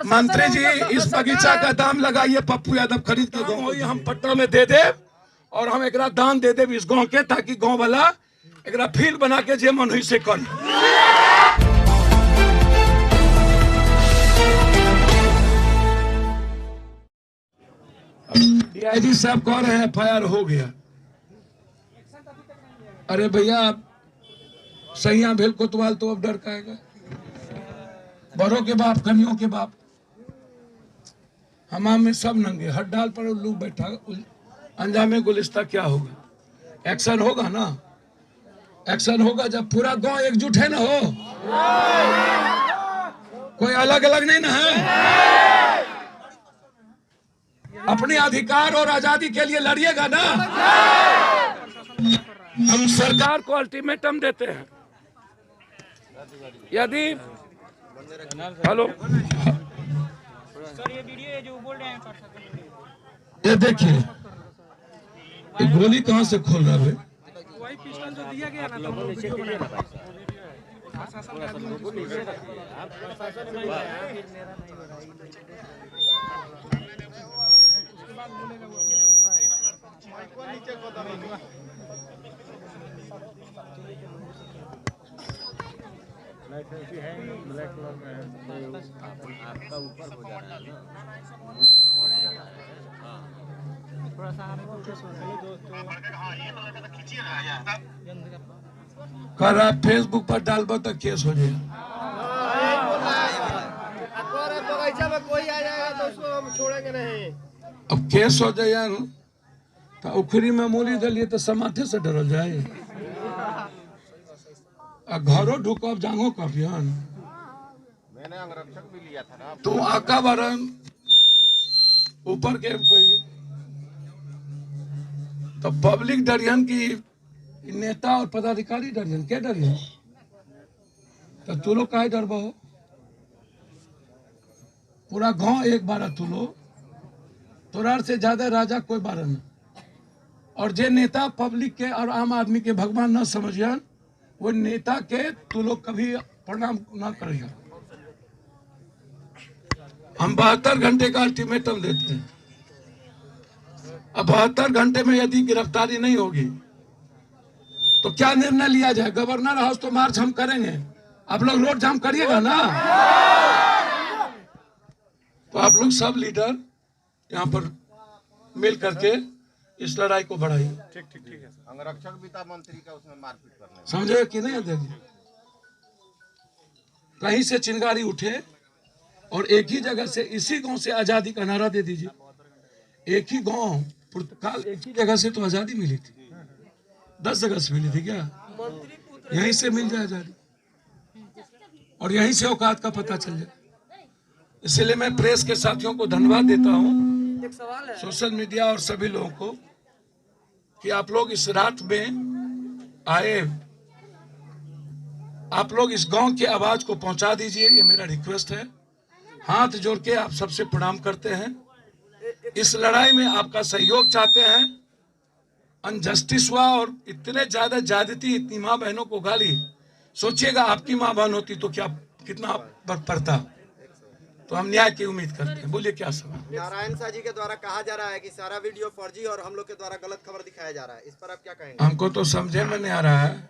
मंत्री जी इस बगीचा का दाम लगाइए, पप्पू यादव खरीद के गाँव हम पटना में दे दे और हम एक दान दे दे इस गाँव के, ताकि गाँव वाला एक फील्ड बना के जे मन हुई से कर। डीआईजी साहब कह रहे हैं FIR हो गया। अरे भैया सैया भेल कोतवाल तो अब डर खाएगा। बड़ों के बाप कनियों के बाप, हमाम में सब नंगे, हर डाल पर उल्लू बैठा। अंजामे गुलिस्ता क्या होगा? एक्शन होगा ना, एक्शन होगा जब पूरा गांव एकजुट है ना हो, कोई अलग अलग नहीं ना है। अपने अधिकार और आजादी के लिए लड़िएगा ना। हम सरकार को अल्टीमेटम देते हैं, यदि हेलो सर ये वीडियो जो बोल रहे हैं ये देखिए, ये गोली कहाँ से खोल रहा है? वही पिस्टल जो दिया गया ना, तो हम वीडियो बनाया था। प्रशासन का आदमी को लीजिए ना, आप प्रशासन नहीं है, फिर मेरा नहीं हो रहा है। उसके बाद बोलेगा वो माइक को नीचे को दबाइए। लाइट ऐसी है ब्लैक कलर में है, आपका ऊपर हो जा रहा है ना, थोड़ा सा आपको दोस्तों कर आप फेसबुक पर डालबो तो केस हो जाएगा। बगीचा में कोई आ जाएगा तो उसको हम छोड़ेंगे नहीं। अब केस हो जाए तो उखरी में मूली दलिए तो समाधि से डरल जाए। घरों ढुकब जांगो कभियन मैंने अंगरक्षक भी लिया था ना। तू आका बरन ऊपर के कोई तो पब्लिक डरियन की नेता और पदाधिकारी डरियन, क्या डरियन? तो तू लोग काहे डरबो? पूरा गांव एक बार तू लोग, तोरार से ज्यादा राजा कोई बार न। और जे नेता पब्लिक के और आम आदमी के भगवान न समझियन, वो नेता के तू लोग कभी प्रणाम ना करिए। हम 72 घंटे का अल्टीमेटम देते हैं। अब 72 घंटे में यदि गिरफ्तारी नहीं होगी तो क्या निर्णय लिया जाए? गवर्नर हाउस तो मार्च हम करेंगे, आप लोग रोड जाम करिएगा ना। तो आप लोग सब लीडर यहाँ पर मिल करके इस लड़ाई को बढ़ाइए। ठीक है। अंगरक्षक भी था मंत्री का, उसमें मारपीट करने समझे कि नहीं? देखिए कहीं से चिंगारी उठे और एक ही जगह से, इसी गांव से आजादी का नारा दे दीजिए। एक ही गांव पुर्तगाल, एक ही जगह से तो आजादी मिली थी, 10 जगह से मिली थी क्या? यहीं से मिल जाए आजादी और यहीं से औकात का पता चल जाए। इसलिए मैं प्रेस के साथियों को धन्यवाद देता हूं, सोशल मीडिया और सभी लोगों को, कि आप लोग इस रात में आए। आप लोग इस गांव की आवाज को पहुंचा दीजिए, ये मेरा रिक्वेस्ट है। हाथ जोड़ के आप सबसे प्रणाम करते हैं। इस लड़ाई में आपका सहयोग चाहते हैं। अनजस्टिस हुआ और इतने ज्यादा ज्यादती, इतनी माँ बहनों को गाली। सोचिएगा आपकी माँ बहन होती तो क्या कितना पड़ता। तो हम न्याय की उम्मीद करते हैं। बोलिए क्या सवाल? नारायण शाह जी के द्वारा कहा जा रहा है कि सारा वीडियो फर्जी और हम लोग के द्वारा गलत खबर दिखाया जा रहा है, इस पर आप क्या कहेंगे? हमको तो समझे में नहीं आ रहा है।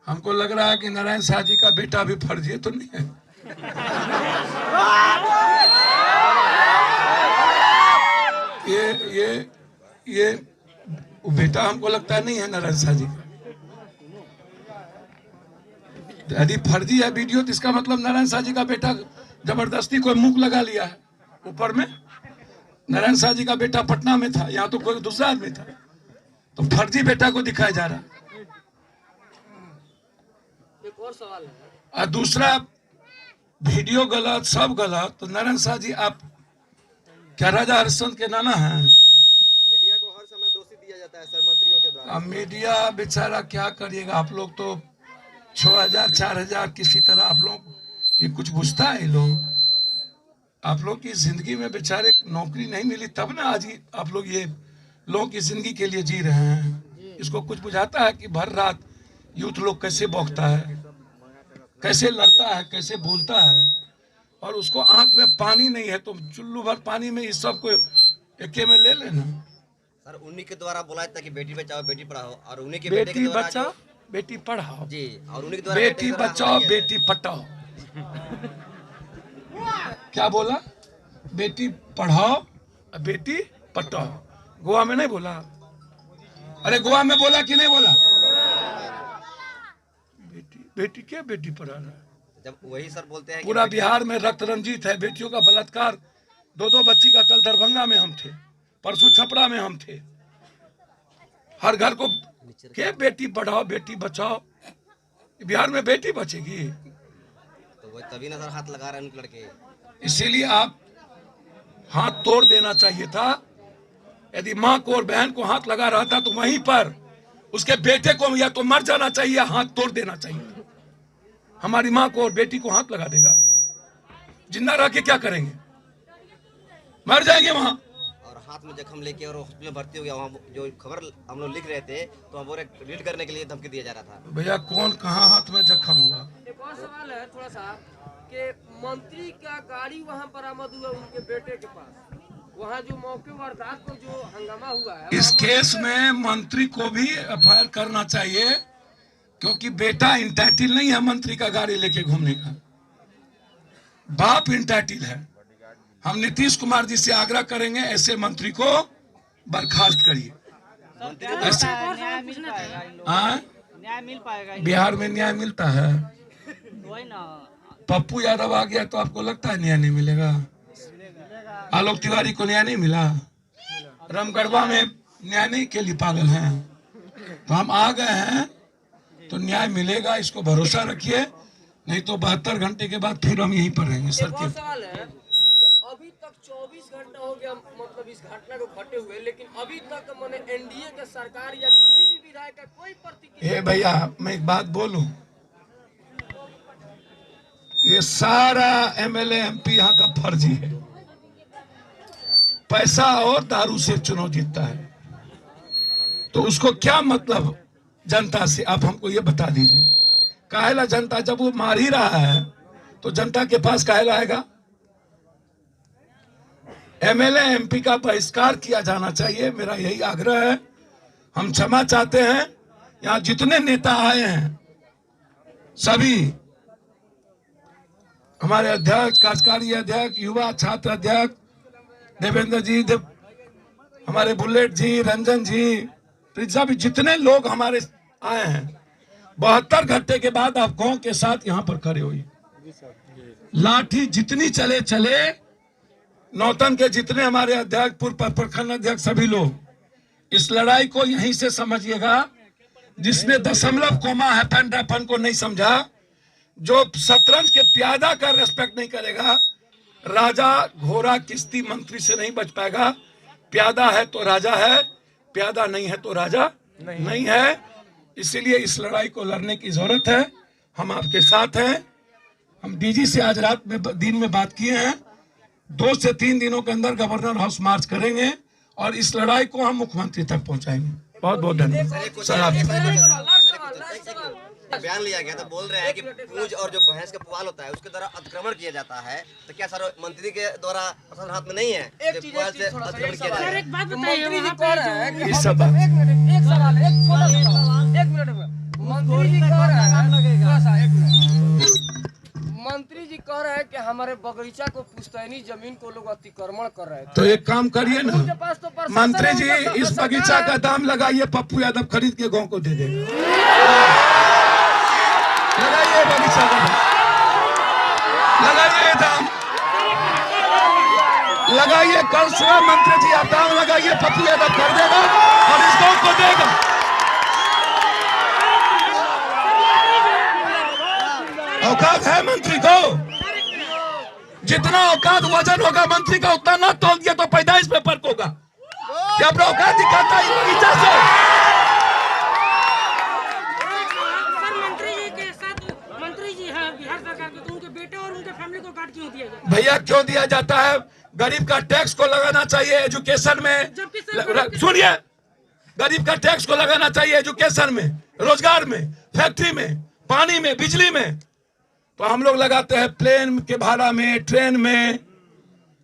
हमको लग रहा है कि नारायण शाह जी का बेटा भी फर्जी तो नहीं है। ये बेटा हमको लगता है नहीं है नारायण शाह जी का। यदि फर्जी है वीडियो तो इसका मतलब नारायण शाह जी का बेटा जबरदस्ती कोई मुंह लगा लिया है ऊपर में। नारायण शाह जी का बेटा पटना में था, यहाँ तो कोई दूसरा आदमी था, तो फर्जी बेटा को दिखाया जा रहा है। एक और सवाल है, और दूसरा वीडियो गलत, सब गलत। तो नारायण शाह जी आप क्या राजा हरिश्चंद्र के नाना हैं? मीडिया को हर समय दोषी दिया जाता है सर मंत्रियों के द्वारा। अब मीडिया बेचारा क्या करिएगा? आप लोग तो 6000 4000 किसी तरह आप लोग, ये कुछ बुझता है लोग? आप लोग की जिंदगी में बेचारे नौकरी नहीं मिली तब ना आज आप लोग ये लोगों की जिंदगी के लिए जी रहे हैं। इसको कुछ बुझाता है कि भर रात यूथ लोग कैसे भौंकता है, कैसे लड़ता है, कैसे बोलता है। और उसको आंख में पानी नहीं है तो चुल्लू भर पानी में इस सब को एके में ले लेना। सर उन्हीं के द्वारा बुलाया था कि बेटी बचाओ बेटी पढ़ाओ, और उन्हीं के बेटे के बेटी द्वारा बचाओ बेटी पढ़ाओ जी, और उन्हीं के द्वारा बेटी बचाओ बेटी पटाओ। क्या बोला? बेटी पढ़ाओ बेटी पटाओ। गोवा में नहीं बोला? अरे गोवा में बोला कि नहीं बोला? बेटी बेटी क्या बेटी पढ़ा रहा है? जब वही सर बोलते हैं कि पूरा बिहार में रक्त रंजित है बेटियों का बलात्कार। दो बच्ची का कल दरभंगा में हम थे, परसों छपरा में हम थे। हर घर को क्या बेटी पढ़ाओ बेटी बचाओ। बिहार में बेटी बचेगी? तो वो तभी ना सर हाथ लगा रहे हैं उनके लड़के। इसीलिए आप हाथ तोड़ देना चाहिए था। यदि माँ को और बहन को हाथ लगा रहा था तो वहीं पर उसके बेटे को या तो मर जाना चाहिए, हाथ तोड़ देना चाहिए। हमारी माँ को और बेटी को हाथ लगा देगा, जिंदा रह के क्या करेंगे? मर जाएंगे वहां। और हाथ में जख्म लेके और हॉस्पिटल में भर्ती हो गया। वहाँ जो खबर हम लोग लिख रहे थे तो हम रीड करने के लिए धमकी दिया जा रहा था। भैया कौन कहाँ हाथ में जख्म हुआ? एक और सवाल है थोड़ा सा कि मंत्री का गाड़ी वहाँ बरामद हुआ उनके बेटे के पास, वहाँ जो मौके वारदात को जो हंगामा हुआ है। इस केस में मंत्री को भी एफआईआर करना चाहिए, क्योंकि बेटा इंटाइटिल नहीं है मंत्री का गाड़ी लेके घूमने का, बाप इंटाइटिल है। हम नीतीश कुमार जी से आग्रह करेंगे ऐसे मंत्री को बर्खास्त करिए। ऐसे न्याय मिल पाएगा इन लोगों हाँ? को? न्याय मिल पाएगा इन बिहार में न्याय मिलता है? लोगों को? वही ना, पप्पू यादव आ गया तो आपको लगता है न्याय नहीं मिलेगा? आलोक तिवारी को न्याय नहीं मिला? रामगढ़वा में न्याय नहीं के लिए पागल हैं? तो हम आ गए हैं तो न्याय मिलेगा, इसको भरोसा रखिए। नहीं तो 72 घंटे के बाद फिर हम यहीं पर रहेंगे सर एक के। और सवाल है कि अभी तक 24 घंटा हो गया मतलब इस घटना को घटे हुए, लेकिन अभी तक मैंने एनडीए के सरकार या किसी भी विधायक का कोई प्रतिक्रिया। हे भैया मैं एक बात बोलूं, ये सारा एमएलए एमपी यहाँ का फर्जी है। पैसा और दारू से चुनाव जीतता है, तो उसको क्या मतलब जनता से? आप हमको ये बता दीजिए। काहेला जनता जब वो मार ही रहा है तो जनता के पास काहेला आएगा? एमएलए एमपी का बहिष्कार किया जाना चाहिए, मेरा यही आग्रह है। हम क्षमा चाहते हैं। यहाँ जितने नेता आए हैं सभी, हमारे अध्यक्ष, कार्यकारी अध्यक्ष, युवा छात्र अध्यक्ष देवेंद्र जी, हमारे बुलेट जी, रंजन जी, प्रिंसा भी, जितने लोग हमारे आए हैं, 72 घंटे के बाद आप गांव के साथ यहाँ पर खड़े हुई। लाठी जितनी चले चले, नौतन के जितने हमारे अध्यक्ष, पूर्व प्रखंड अध्यक्ष, सभी लोग इस लड़ाई को यहीं से समझिएगा। जिसने दशमलव कोमा हैपन रैपन को नहीं समझा, जो शतरंज के प्यादा का रेस्पेक्ट नहीं करेगा, राजा घोड़ा किश्ती मंत्री से नहीं बच पाएगा। प्यादा है तो राजा है, प्यादा नहीं है तो राजा नहीं है। इसीलिए इस लड़ाई को लड़ने की जरूरत है। हम आपके साथ हैं। हम डीजी से आज रात में दिन में बात किए हैं, 2 से 3 दिनों के अंदर गवर्नर हाउस मार्च करेंगे और इस लड़ाई को हम मुख्यमंत्री तक पहुंचाएंगे। बहुत बहुत धन्यवाद सर। आप बयान लिया गया तो बोल रहे हैं कि पूंछ और जो भैंस का पुआल होता है उसके द्वारा अतिक्रमण किया जाता है, तो क्या सर मंत्री के द्वारा प्रशासन हाथ में नहीं है? एक चीज पुआल से अतिक्रमण किया जाए। एक बात बताइए, मंत्री जी वहाँ कह पे रहे हैं कि इस सब बात- एक मिनट, एक सवाल, एक छोटा सा सवाल, 1 मिनट में मंत्री जी कह रहे हैं, थोड़ा सा 1 मिनट, मंत्री जी कह रहे हैं कि हमारे बगीचा को पुश्तैनी जमीन को लोग अतिक्रमण कर रहे थे। तो एक काम करिए ना, उनके पास तो प्रशासन मंत्री है, जी उनका इस सरकार बगीचा है। का दाम लगाइए, पप्पू यादव खरीद के गांव को दे देगा। लगाइए बगीचा का दाम, लगाइए दाम, लगाइए। कल सुबह मंत्री जी आप दाम लगाइए, पप्पू यादव कर देगा और इस गांव को देगा। औकात है मंत्री को, जितना औकात वजन होगा मंत्री का उतना ना तोल दिया तो पैदाइश में फर्क होगा। क्या अपना औकात दिखाता है बगीचा से? सर मंत्री जी के साथ, मंत्री जी हैं बिहार सरकार के, तो उनके बेटे और उनके फैमिली को कार्ड क्यों दिया जाता भैया क्यों दिया जाता है? गरीब का टैक्स को लगाना चाहिए एजुकेशन में। जबकि सर सुनिए, गरीब का टैक्स को लगाना चाहिए एजुकेशन में, रोजगार में, फैक्ट्री में, पानी में, बिजली में। तो हम लोग लगाते हैं प्लेन के भाड़ा में, ट्रेन में,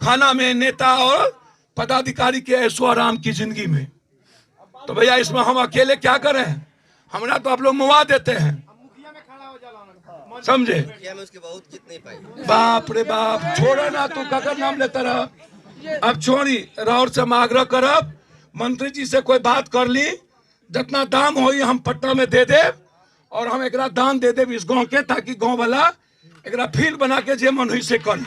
खाना में, नेता और पदाधिकारी के ऐशो आराम की जिंदगी में। तो भैया इसमें हम अकेले क्या करें? हमारा तो आप लोग मुआ देते हैं, समझे? में उसकी बहुत जीत नहीं पाई। बाप रे बाप, छोड़ो ना, तू ककर नाम लेता रहा। अब छोड़ी राउर से हम आग्रह करब, मंत्री जी से कोई बात कर ली, जितना दाम होई हम पट्टा में दे दे, और हम एकरा दान दे दे इस गांव के, ताकि गांव वाला एकरा फील्ड बना के जे मन हुई से कर।